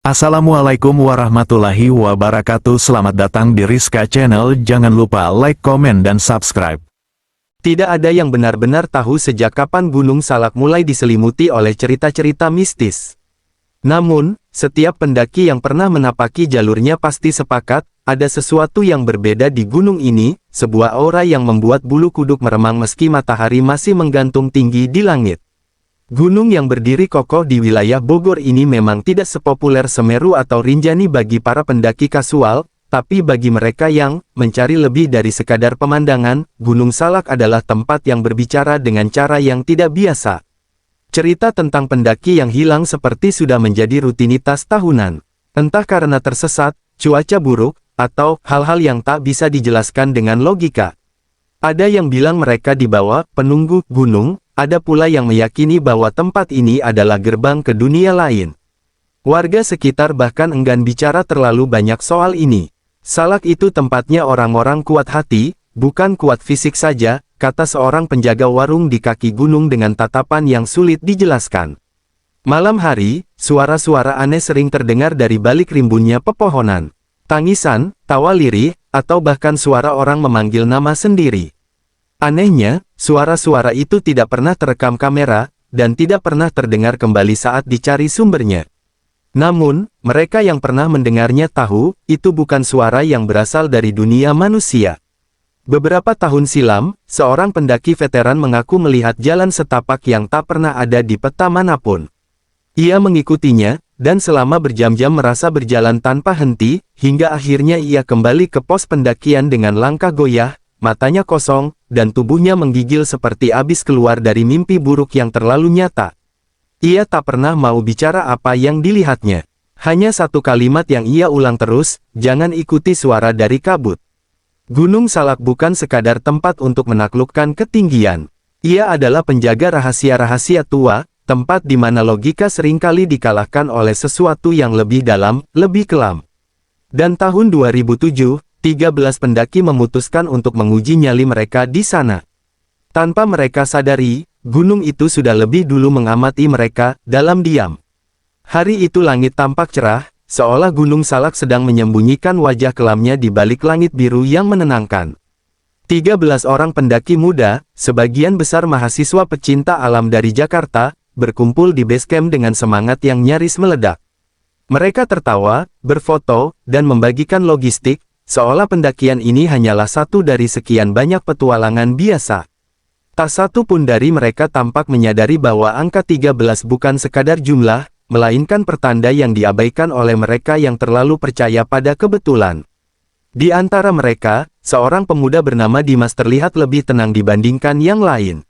Assalamualaikum warahmatullahi wabarakatuh. Selamat datang di Rizka Channel. Jangan lupa like, komen, dan subscribe. Tidak ada yang benar-benar tahu sejak kapan Gunung Salak mulai diselimuti oleh cerita-cerita mistis. Namun, setiap pendaki yang pernah menapaki jalurnya pasti sepakat, ada sesuatu yang berbeda di gunung ini, sebuah aura yang membuat bulu kuduk meremang meski matahari masih menggantung tinggi di langit. Gunung yang berdiri kokoh di wilayah Bogor ini memang tidak sepopuler Semeru atau Rinjani bagi para pendaki kasual, tapi bagi mereka yang mencari lebih dari sekadar pemandangan, Gunung Salak adalah tempat yang berbicara dengan cara yang tidak biasa. Cerita tentang pendaki yang hilang seperti sudah menjadi rutinitas tahunan. Entah karena tersesat, cuaca buruk, atau hal-hal yang tak bisa dijelaskan dengan logika. Ada yang bilang mereka dibawa penunggu gunung, ada pula yang meyakini bahwa tempat ini adalah gerbang ke dunia lain. Warga sekitar bahkan enggan bicara terlalu banyak soal ini. Salak itu tempatnya orang-orang kuat hati, bukan kuat fisik saja, kata seorang penjaga warung di kaki gunung dengan tatapan yang sulit dijelaskan. Malam hari, suara-suara aneh sering terdengar dari balik rimbunnya pepohonan. Tangisan, tawa lirih, atau bahkan suara orang memanggil nama sendiri. Anehnya, suara-suara itu tidak pernah terekam kamera, dan tidak pernah terdengar kembali saat dicari sumbernya. Namun, mereka yang pernah mendengarnya tahu, itu bukan suara yang berasal dari dunia manusia. Beberapa tahun silam, seorang pendaki veteran mengaku melihat jalan setapak yang tak pernah ada di peta manapun. Ia mengikutinya, dan selama berjam-jam merasa berjalan tanpa henti, hingga akhirnya ia kembali ke pos pendakian dengan langkah goyah, matanya kosong, dan tubuhnya menggigil seperti habis keluar dari mimpi buruk yang terlalu nyata. Ia tak pernah mau bicara apa yang dilihatnya. Hanya satu kalimat yang ia ulang terus, jangan ikuti suara dari kabut. Gunung Salak bukan sekadar tempat untuk menaklukkan ketinggian. Ia adalah penjaga rahasia-rahasia tua, tempat di mana logika seringkali dikalahkan oleh sesuatu yang lebih dalam, lebih kelam. Dan tahun 2007, 13 pendaki memutuskan untuk menguji nyali mereka di sana. Tanpa mereka sadari, gunung itu sudah lebih dulu mengamati mereka, dalam diam. Hari itu langit tampak cerah, seolah Gunung Salak sedang menyembunyikan wajah kelamnya di balik langit biru yang menenangkan. 13 orang pendaki muda, sebagian besar mahasiswa pecinta alam dari Jakarta, berkumpul di base camp dengan semangat yang nyaris meledak. Mereka tertawa, berfoto, dan membagikan logistik, seolah pendakian ini hanyalah satu dari sekian banyak petualangan biasa. Tak satu pun dari mereka tampak menyadari bahwa angka 13 bukan sekadar jumlah, melainkan pertanda yang diabaikan oleh mereka yang terlalu percaya pada kebetulan. Di antara mereka, seorang pemuda bernama Dimas terlihat lebih tenang dibandingkan yang lain.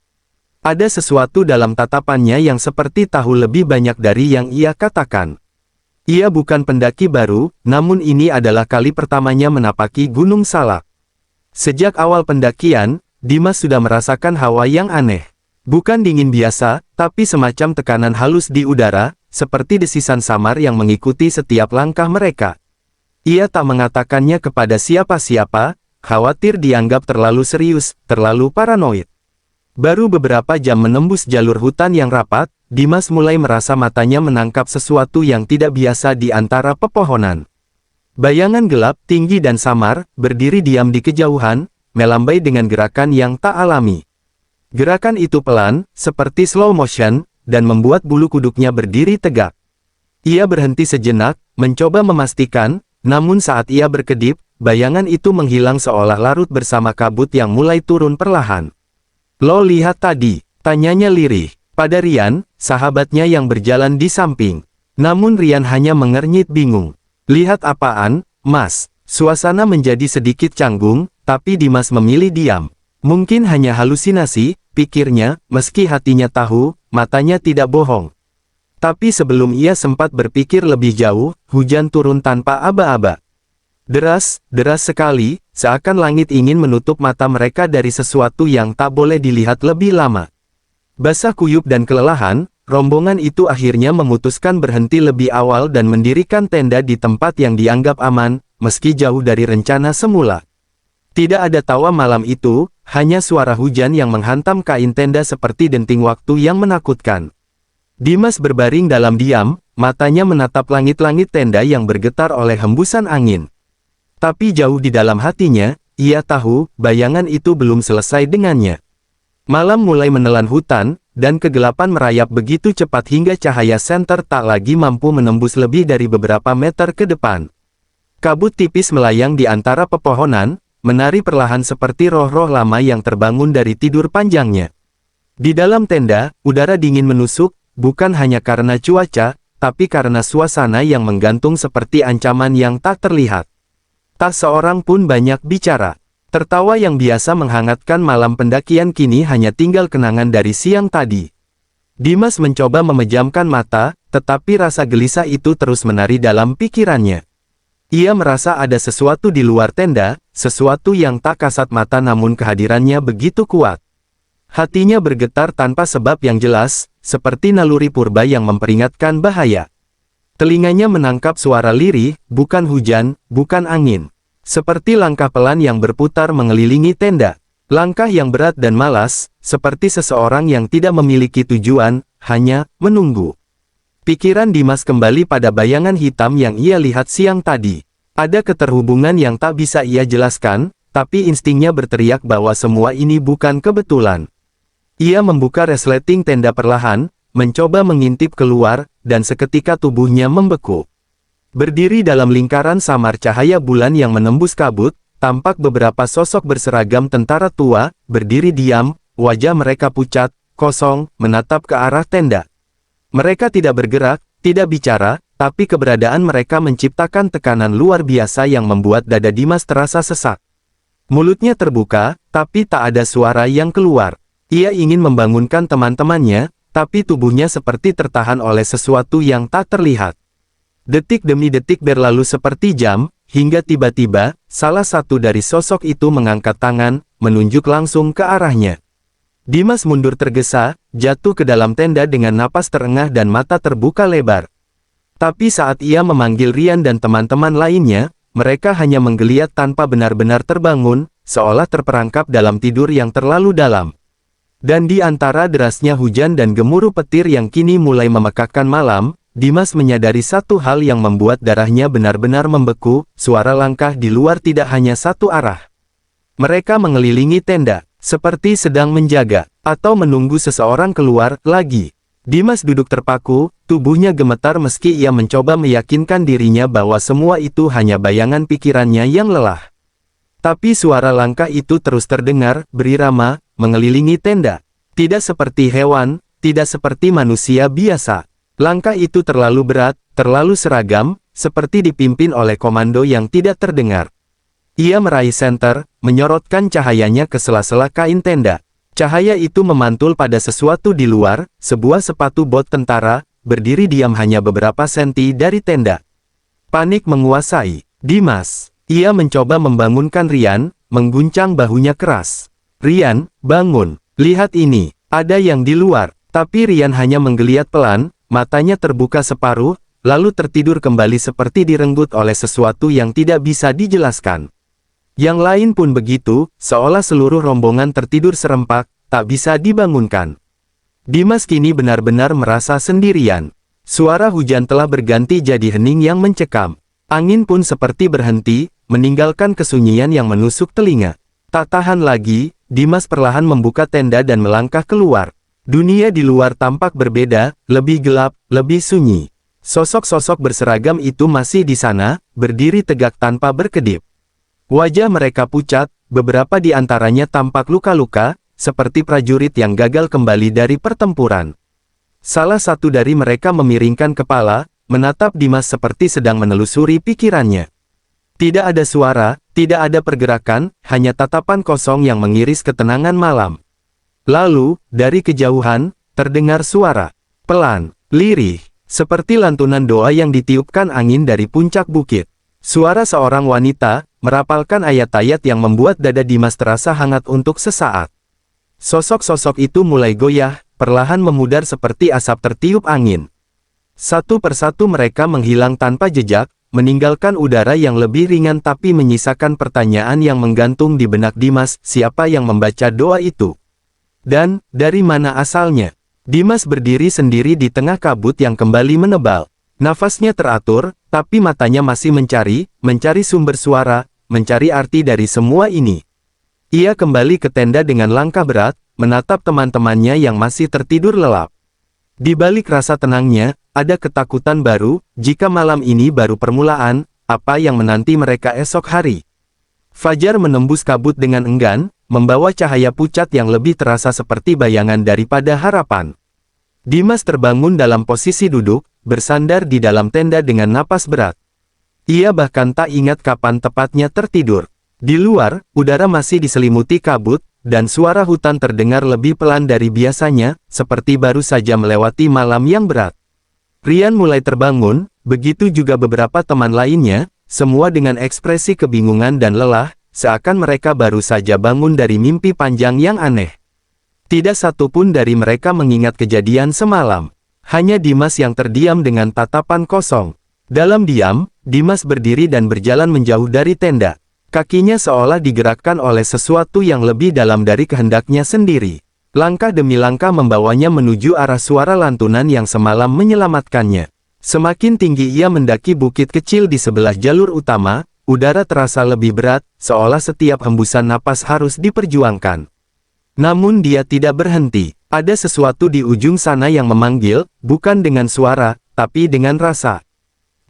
Ada sesuatu dalam tatapannya yang seperti tahu lebih banyak dari yang ia katakan. Ia bukan pendaki baru, namun ini adalah kali pertamanya menapaki Gunung Salak. Sejak awal pendakian, Dimas sudah merasakan hawa yang aneh. Bukan dingin biasa, tapi semacam tekanan halus di udara, seperti desisan samar yang mengikuti setiap langkah mereka. Ia tak mengatakannya kepada siapa-siapa, khawatir dianggap terlalu serius, terlalu paranoid. Baru beberapa jam menembus jalur hutan yang rapat, Dimas mulai merasa matanya menangkap sesuatu yang tidak biasa di antara pepohonan. Bayangan gelap, tinggi dan samar, berdiri diam di kejauhan, melambai dengan gerakan yang tak alami. Gerakan itu pelan, seperti slow motion, dan membuat bulu kuduknya berdiri tegak. Ia berhenti sejenak, mencoba memastikan, namun saat ia berkedip, bayangan itu menghilang seolah larut bersama kabut yang mulai turun perlahan. "Lo lihat tadi?" tanyanya lirih. Pada Rian, sahabatnya yang berjalan di samping. Namun Rian hanya mengernyit bingung. "Lihat apaan, Mas?" Suasana menjadi sedikit canggung, tapi Dimas memilih diam. Mungkin hanya halusinasi, pikirnya, meski hatinya tahu, matanya tidak bohong. Tapi sebelum ia sempat berpikir lebih jauh, hujan turun tanpa aba-aba. Deras, deras sekali, seakan langit ingin menutup mata mereka dari sesuatu yang tak boleh dilihat lebih lama. Basah kuyup dan kelelahan, rombongan itu akhirnya memutuskan berhenti lebih awal dan mendirikan tenda di tempat yang dianggap aman, meski jauh dari rencana semula. Tidak ada tawa malam itu, hanya suara hujan yang menghantam kain tenda seperti denting waktu yang menakutkan. Dimas berbaring dalam diam, matanya menatap langit-langit tenda yang bergetar oleh hembusan angin. Tapi jauh di dalam hatinya, ia tahu, bayangan itu belum selesai dengannya. Malam mulai menelan hutan, dan kegelapan merayap begitu cepat hingga cahaya senter tak lagi mampu menembus lebih dari beberapa meter ke depan. Kabut tipis melayang di antara pepohonan, menari perlahan seperti roh-roh lama yang terbangun dari tidur panjangnya. Di dalam tenda, udara dingin menusuk, bukan hanya karena cuaca, tapi karena suasana yang menggantung seperti ancaman yang tak terlihat. Tak seorang pun banyak bicara. Tertawa yang biasa menghangatkan malam pendakian kini hanya tinggal kenangan dari siang tadi. Dimas mencoba memejamkan mata, tetapi rasa gelisah itu terus menari dalam pikirannya. Ia merasa ada sesuatu di luar tenda, sesuatu yang tak kasat mata namun kehadirannya begitu kuat. Hatinya bergetar tanpa sebab yang jelas, seperti naluri purba yang memperingatkan bahaya. Telinganya menangkap suara lirih, bukan hujan, bukan angin. Seperti langkah pelan yang berputar mengelilingi tenda. Langkah yang berat dan malas, seperti seseorang yang tidak memiliki tujuan, hanya menunggu. Pikiran Dimas kembali pada bayangan hitam yang ia lihat siang tadi. Ada keterhubungan yang tak bisa ia jelaskan, tapi instingnya berteriak bahwa semua ini bukan kebetulan. Ia membuka resleting tenda perlahan, mencoba mengintip keluar, dan seketika tubuhnya membeku. Berdiri dalam lingkaran samar cahaya bulan yang menembus kabut, tampak beberapa sosok berseragam tentara tua, berdiri diam, wajah mereka pucat, kosong, menatap ke arah tenda. Mereka tidak bergerak, tidak bicara, tapi keberadaan mereka menciptakan tekanan luar biasa yang membuat dada Dimas terasa sesak. Mulutnya terbuka, tapi tak ada suara yang keluar. Ia ingin membangunkan teman-temannya, tapi tubuhnya seperti tertahan oleh sesuatu yang tak terlihat. Detik demi detik berlalu seperti jam, hingga tiba-tiba, salah satu dari sosok itu mengangkat tangan, menunjuk langsung ke arahnya. Dimas mundur tergesa, jatuh ke dalam tenda dengan napas terengah dan mata terbuka lebar. Tapi saat ia memanggil Rian dan teman-teman lainnya, mereka hanya menggeliat tanpa benar-benar terbangun, seolah terperangkap dalam tidur yang terlalu dalam. Dan di antara derasnya hujan dan gemuruh petir yang kini mulai memekakkan malam, Dimas menyadari satu hal yang membuat darahnya benar-benar membeku, suara langkah di luar tidak hanya satu arah. Mereka mengelilingi tenda, seperti sedang menjaga, atau menunggu seseorang keluar lagi. Dimas duduk terpaku, tubuhnya gemetar meski ia mencoba meyakinkan dirinya bahwa semua itu hanya bayangan pikirannya yang lelah. Tapi suara langkah itu terus terdengar, berirama, mengelilingi tenda. Tidak seperti hewan, tidak seperti manusia biasa. Langkah itu terlalu berat, terlalu seragam, seperti dipimpin oleh komando yang tidak terdengar. Ia meraih senter, menyorotkan cahayanya ke sela-sela kain tenda. Cahaya itu memantul pada sesuatu di luar, sebuah sepatu bot tentara, berdiri diam hanya beberapa senti dari tenda. Panik menguasai Dimas. Ia mencoba membangunkan Rian, mengguncang bahunya keras. Rian, bangun, lihat ini, ada yang di luar. Tapi Rian hanya menggeliat pelan, matanya terbuka separuh, lalu tertidur kembali seperti direnggut oleh sesuatu yang tidak bisa dijelaskan. Yang lain pun begitu, seolah seluruh rombongan tertidur serempak, tak bisa dibangunkan. Dimas kini benar-benar merasa sendirian. Suara hujan telah berganti jadi hening yang mencekam. Angin pun seperti berhenti, meninggalkan kesunyian yang menusuk telinga. Tak tahan lagi, Dimas perlahan membuka tenda dan melangkah keluar. Dunia di luar tampak berbeda, lebih gelap, lebih sunyi. Sosok-sosok berseragam itu masih di sana, berdiri tegak tanpa berkedip. Wajah mereka pucat, beberapa di antaranya tampak luka-luka, seperti prajurit yang gagal kembali dari pertempuran. Salah satu dari mereka memiringkan kepala, menatap Dimas seperti sedang menelusuri pikirannya. Tidak ada suara, tidak ada pergerakan, hanya tatapan kosong yang mengiris ketenangan malam. Lalu, dari kejauhan, terdengar suara pelan, lirih, seperti lantunan doa yang ditiupkan angin dari puncak bukit. Suara seorang wanita, merapalkan ayat-ayat yang membuat dada Dimas terasa hangat untuk sesaat. Sosok-sosok itu mulai goyah, perlahan memudar seperti asap tertiup angin. Satu persatu mereka menghilang tanpa jejak, meninggalkan udara yang lebih ringan tapi menyisakan pertanyaan yang menggantung di benak Dimas, siapa yang membaca doa itu? Dan, dari mana asalnya? Dimas berdiri sendiri di tengah kabut yang kembali menebal. Nafasnya teratur, tapi matanya masih mencari sumber suara, mencari arti dari semua ini. Ia kembali ke tenda dengan langkah berat, menatap teman-temannya yang masih tertidur lelap. Di balik rasa tenangnya, ada ketakutan baru, jika malam ini baru permulaan, apa yang menanti mereka esok hari. Fajar menembus kabut dengan enggan, membawa cahaya pucat yang lebih terasa seperti bayangan daripada harapan. Dimas terbangun dalam posisi duduk, bersandar di dalam tenda dengan napas berat. Ia bahkan tak ingat kapan tepatnya tertidur. Di luar, udara masih diselimuti kabut, dan suara hutan terdengar lebih pelan dari biasanya, seperti baru saja melewati malam yang berat. Rian mulai terbangun, begitu juga beberapa teman lainnya, semua dengan ekspresi kebingungan dan lelah, seakan mereka baru saja bangun dari mimpi panjang yang aneh. Tidak satu pun dari mereka mengingat kejadian semalam. Hanya Dimas yang terdiam dengan tatapan kosong. Dalam diam, Dimas berdiri dan berjalan menjauh dari tenda. Kakinya seolah digerakkan oleh sesuatu yang lebih dalam dari kehendaknya sendiri. Langkah demi langkah membawanya menuju arah suara lantunan yang semalam menyelamatkannya. Semakin tinggi ia mendaki bukit kecil di sebelah jalur utama, udara terasa lebih berat, seolah setiap hembusan napas harus diperjuangkan. Namun dia tidak berhenti. Ada sesuatu di ujung sana yang memanggil, bukan dengan suara, tapi dengan rasa.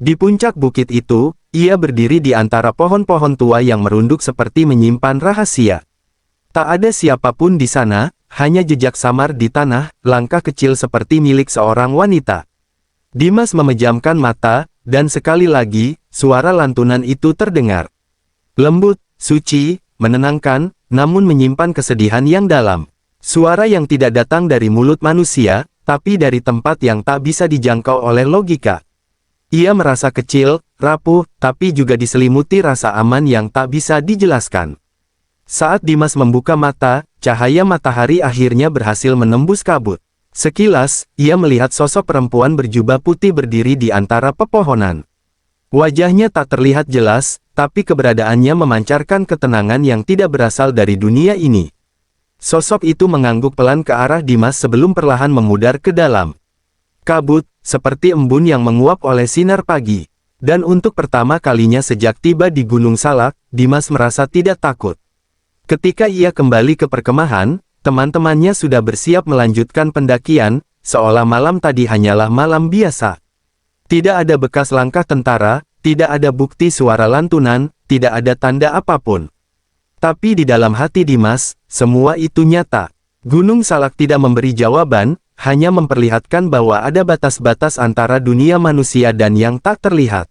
Di puncak bukit itu, ia berdiri di antara pohon-pohon tua yang merunduk seperti menyimpan rahasia. Tak ada siapapun di sana, hanya jejak samar di tanah, langkah kecil seperti milik seorang wanita. Dimas memejamkan mata, dan sekali lagi, suara lantunan itu terdengar. Lembut, suci, menenangkan, namun menyimpan kesedihan yang dalam. Suara yang tidak datang dari mulut manusia, tapi dari tempat yang tak bisa dijangkau oleh logika. Ia merasa kecil, rapuh, tapi juga diselimuti rasa aman yang tak bisa dijelaskan. Saat Dimas membuka mata, cahaya matahari akhirnya berhasil menembus kabut. Sekilas, ia melihat sosok perempuan berjubah putih berdiri di antara pepohonan. Wajahnya tak terlihat jelas, tapi keberadaannya memancarkan ketenangan yang tidak berasal dari dunia ini. Sosok itu mengangguk pelan ke arah Dimas sebelum perlahan memudar ke dalam kabut, seperti embun yang menguap oleh sinar pagi. Dan untuk pertama kalinya sejak tiba di Gunung Salak, Dimas merasa tidak takut. Ketika ia kembali ke perkemahan, teman-temannya sudah bersiap melanjutkan pendakian, seolah malam tadi hanyalah malam biasa. Tidak ada bekas langkah tentara, tidak ada bukti suara lantunan, tidak ada tanda apapun. Tapi di dalam hati Dimas, semua itu nyata. Gunung Salak tidak memberi jawaban, hanya memperlihatkan bahwa ada batas-batas antara dunia manusia dan yang tak terlihat.